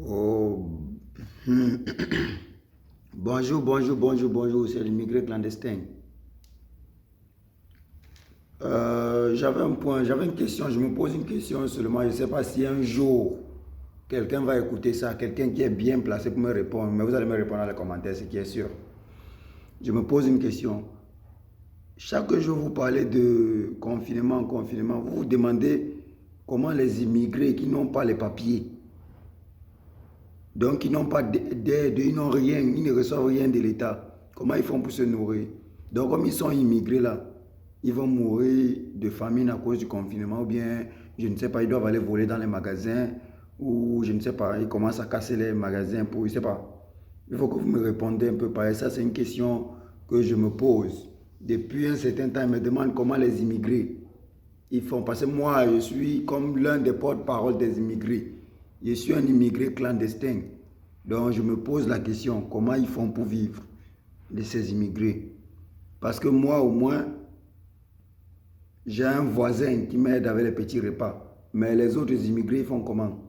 Oh, bonjour, c'est l'immigré clandestin. J'avais une question, je me pose une question seulement, je ne sais pas si un jour quelqu'un va écouter ça, quelqu'un qui est bien placé pour me répondre, mais vous allez me répondre dans les commentaires, ce qui est sûr. Je me pose une question. Chaque jour, vous parlez de confinement, vous vous demandez comment les immigrés qui n'ont pas les papiers, donc ils n'ont pas d'aide, ils n'ont rien, ils ne reçoivent rien de l'État. Comment ils font pour se nourrir? Donc comme ils sont immigrés là, ils vont mourir de famine à cause du confinement ou bien, je ne sais pas, ils doivent aller voler dans les magasins ou je ne sais pas, ils commencent à casser les magasins pour, je ne sais pas. Il faut que vous me répondez un peu pareil. Ça, c'est une question que je me pose. Depuis un certain temps, je me demande comment les immigrés ils font. Parce que moi, je suis comme l'un des porte-parole des immigrés. Je suis un immigré clandestin. Donc, je me pose la question, comment ils font pour vivre de ces immigrés? Parce que moi, au moins, j'ai un voisin qui m'aide avec les petits repas. Mais les autres immigrés, ils font comment?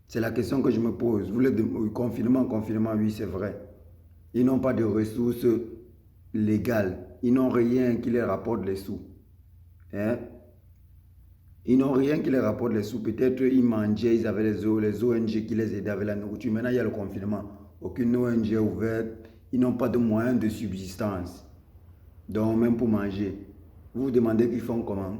C'est la question que je me pose. Confinement, oui, c'est vrai. Ils n'ont pas de ressources légales. Ils n'ont rien qui les rapporte les sous. Hein? Ils n'ont rien qui les rapporte les sous. Peut-être ils mangeaient, ils avaient les ONG qui les aidaient avec la nourriture. Maintenant, il y a le confinement. Aucune ONG est ouverte. Ils n'ont pas de moyens de subsistance. Donc, même pour manger. Vous vous demandez qu'ils font comment?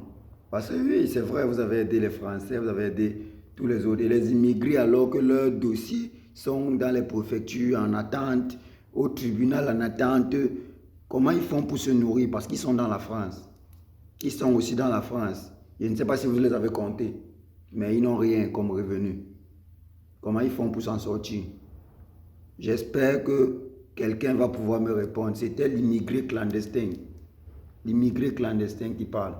Parce que oui, c'est vrai, vous avez aidé les Français, vous avez aidé tous les autres. Et les immigrés, alors que leurs dossiers sont dans les préfectures en attente, au tribunal en attente, comment ils font pour se nourrir? Parce qu'ils sont dans la France. Ils sont aussi dans la France. Je ne sais pas si vous les avez comptés, mais ils n'ont rien comme revenu. Comment ils font pour s'en sortir? J'espère que quelqu'un va pouvoir me répondre. C'était l'immigré clandestin. L'immigré clandestin qui parle.